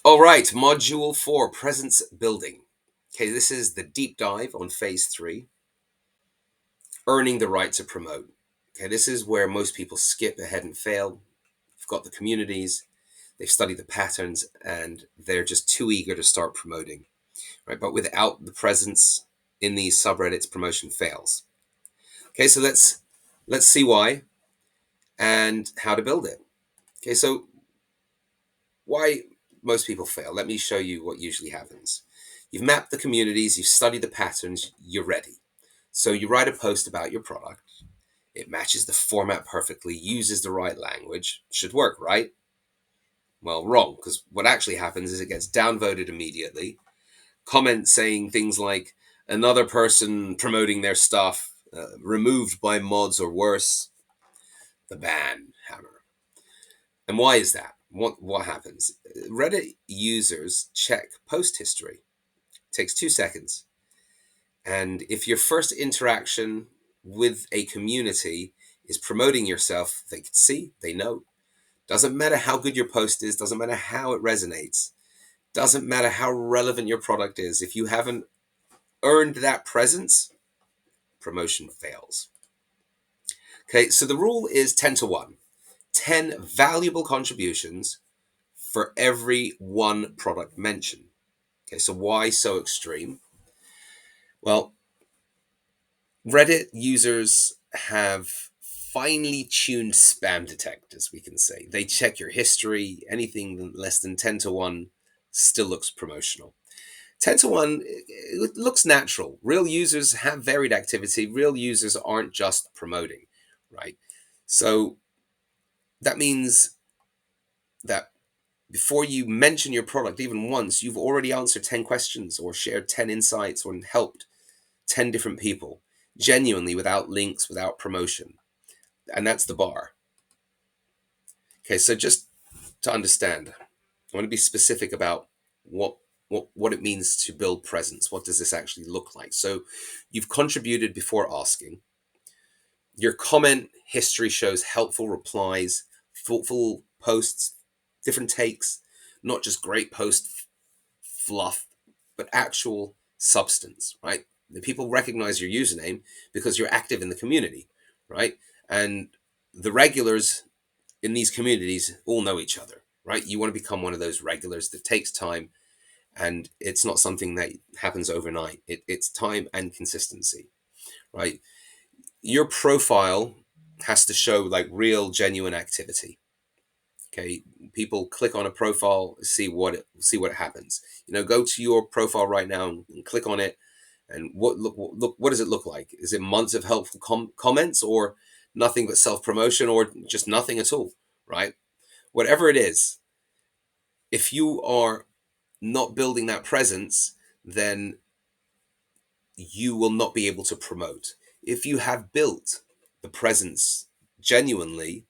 All right, module 4, presence building. Okay, this is the deep dive on phase 3, earning the right to promote. Okay, this is where most people skip ahead and fail. You've got the communities, they've studied the patterns, and they're just too eager to start promoting, right? But without the presence in these subreddits, promotion fails. Okay, so let's see why and how to build it. Okay, so why most people fail. Let me show you what usually happens. You've mapped the communities, you've studied the patterns, you're ready. So you write a post about your product. It matches the format perfectly, uses the right language. Should work, right? Well, wrong, because what actually happens is it gets downvoted immediately. Comments saying things like, another person promoting their stuff, removed by mods or worse, the ban hammer. And why is that? What happens? Reddit users check post history. It takes 2 seconds. And if your first interaction with a community is promoting yourself, they can see, they know. Doesn't matter how good your post is, doesn't matter how it resonates, doesn't matter how relevant your product is. If you haven't earned that presence, promotion fails. Okay, so the rule is 10 to 1. 10 valuable contributions for every one product mentioned. Okay, so why so extreme? Well, Reddit users have finely tuned spam detectors, we can say. They check your history. Anything less than 10 to 1 still looks promotional. 10 to 1, it looks natural. Real users have varied activity. Real users aren't just promoting, right? So that means that before you mention your product even once, you've already answered 10 questions or shared 10 insights or helped 10 different people genuinely without links, without promotion. And that's the bar. Okay, so just to understand, I want to be specific about what it means to build presence. What does this actually look like? So you've contributed before asking. Your comment history shows helpful replies, thoughtful posts, different takes, not just great post fluff, but actual substance, right? The people recognize your username because you're active in the community, right? And the regulars in these communities all know each other, right? You want to become one of those regulars. That takes time, and it's not something that happens overnight. It's time and consistency, right? Your profile has to show like real, genuine activity. Okay, people click on a profile, see what happens. Go to your profile right now and click on it, and what does it look like? Is it months of helpful comments, or nothing but self promotion, or just nothing at all? Right? Whatever it is, if you are not building that presence, then you will not be able to promote. If you have built the presence genuinely,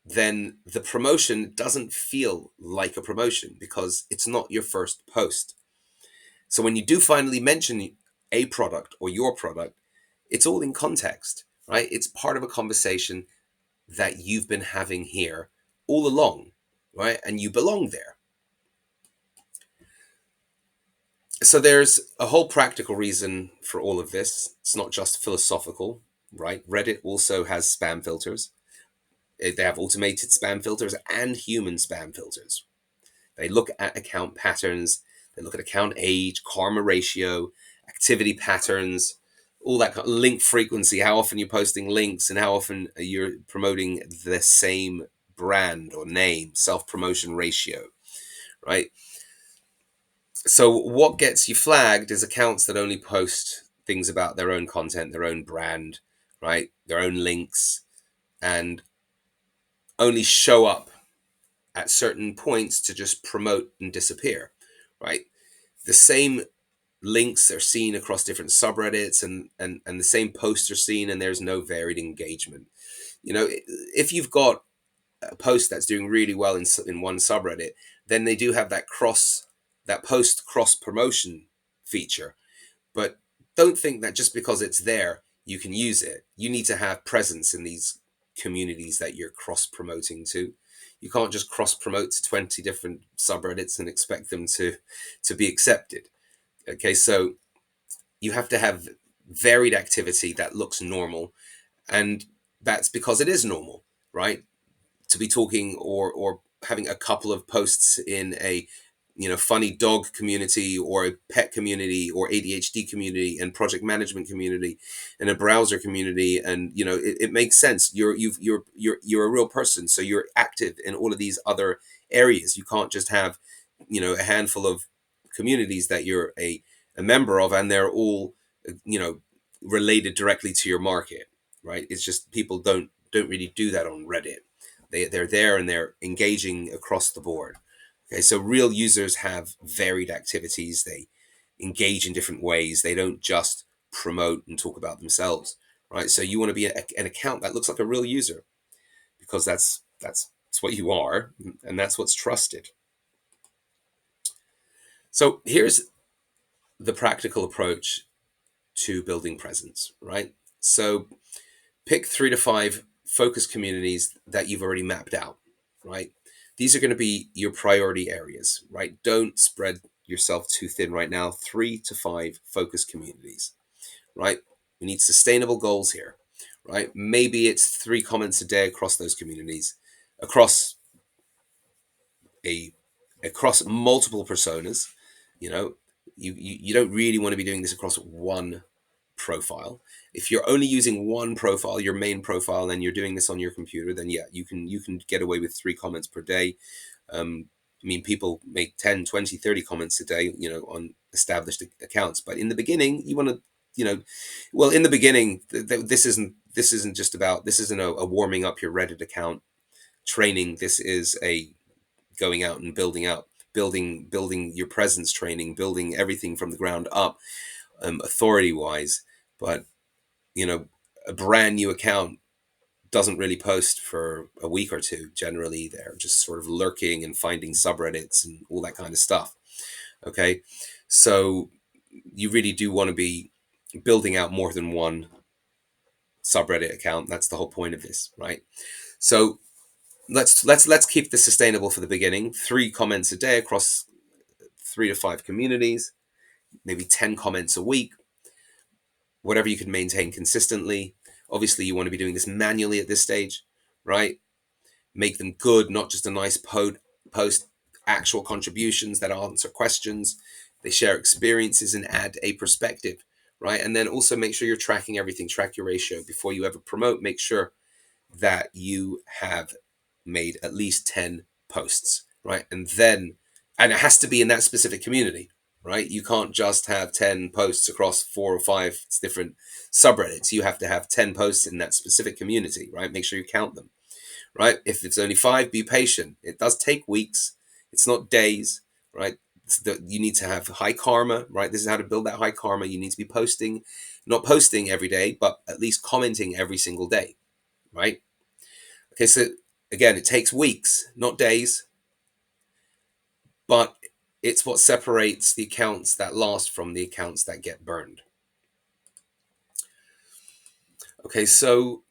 then the promotion doesn't feel like a promotion because it's not your first post. So when you do finally mention a product or your product, it's all in context, right? It's part of a conversation that you've been having here all along, right? And you belong there. So there's a whole practical reason for all of this. It's not just philosophical, right? Reddit also has spam filters. They have automated spam filters and human spam filters. They look at account patterns, they look at account age, karma ratio, activity patterns, all that kind of link frequency, how often you're posting links and how often you're promoting the same brand or name, self-promotion ratio, right? So what gets you flagged is accounts that only post things about their own content, their own brand, right? Their own links, and only show up at certain points to just promote and disappear, right? The same links are seen across different subreddits, and the same posts are seen, and there's no varied engagement. If you've got a post that's doing really well in one subreddit, then they do have that post cross promotion feature. But don't think that just because it's there you can use it. You need to have presence in these communities that you're cross promoting to. You can't just cross promote to 20 different subreddits and expect them to be accepted. Okay, so you have to have varied activity that looks normal, and that's because it is normal, right? To be talking or having a couple of posts in a funny dog community or a pet community or ADHD community and project management community and a browser community, and it makes sense. You're a real person, so you're active in all of these other areas. You can't just have a handful of communities that you're a member of and they're all you know related directly to your market, right? It's just people don't really do that on Reddit. They're there and they're engaging across the board. Okay, so real users have varied activities. They engage in different ways. They don't just promote and talk about themselves, right? So you want to be an account that looks like a real user, because that's what you are, and that's what's trusted. So here's the practical approach to building presence, right? So pick 3 to 5 focus communities that you've already mapped out, right? These are going to be your priority areas, right? Don't spread yourself too thin right now. 3 to 5 focus communities, right? We need sustainable goals here, right? Maybe it's 3 comments a day across those communities, across a across multiple personas. You know, you don't really want to be doing this across one profile. If you're only using one profile, your main profile, and you're doing this on your computer, then yeah, you can get away with 3 comments per day. I mean, people make 10, 20, 30 comments a day, on established accounts. But in the beginning, you want to, well, in the beginning, this isn't just about, this isn't a warming up your Reddit account training. This is a going out and building your presence training, building everything from the ground up, authority wise. But a brand new account doesn't really post for a week or two. Generally, they're just sort of lurking and finding subreddits and all that kind of stuff. Okay, so you really do want to be building out more than one subreddit account. That's the whole point of this, right? So let's keep this sustainable for the beginning. 3 comments a day across 3 to 5 communities, maybe 10 comments a week, whatever you can maintain consistently. Obviously, you want to be doing this manually at this stage, right? Make them good, not just a nice post, actual contributions that answer questions. They share experiences and add a perspective, right? And then also make sure you're tracking everything, track your ratio before you ever promote. Make sure that you have made at least 10 posts, right? And it has to be in that specific community, right? You can't just have 10 posts across 4 or 5 different subreddits. You have to have 10 posts in that specific community, right? Make sure you count them, right? If it's only 5, be patient. It does take weeks. It's not days, right? You need to have high karma, right? This is how to build that high karma. You need to be posting, not posting every day, but at least commenting every single day, right? Okay, so again, it takes weeks, not days, but it's what separates the accounts that last from the accounts that get burned. Okay, so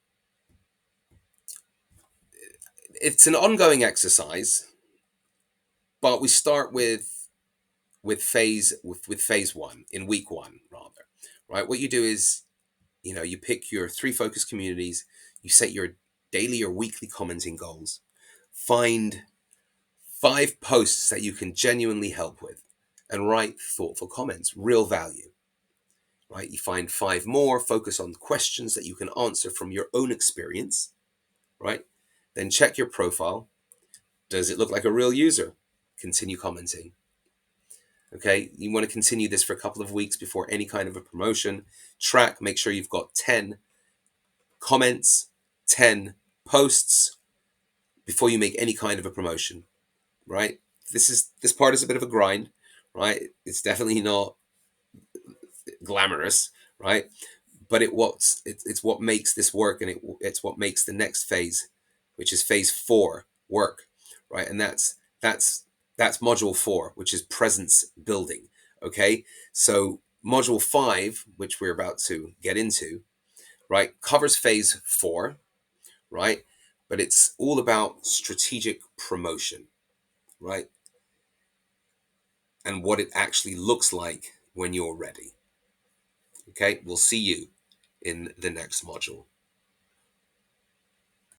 it's an ongoing exercise, but we start with phase one, in week one rather, right? What you do is, you pick your 3 focus communities, you set your daily or weekly commenting goals, find 5 posts that you can genuinely help with, and write thoughtful comments, real value, right? You find 5 more, focus on questions that you can answer from your own experience, right? Then check your profile. Does it look like a real user? Continue commenting. Okay, you want to continue this for a couple of weeks before any kind of a promotion. Track, make sure you've got 10 comments, 10 posts before you make any kind of a promotion, right? This part is a bit of a grind, right? It's definitely not glamorous, right? But it's what makes this work, and it's what makes the next phase, which is phase 4, work, right? And that's module 4, which is presence building. Okay, so module 5, which we're about to get into, right, covers phase 4, right? but it's all about strategic promotion, right? And what it actually looks like when you're ready. Okay, we'll see you in the next module.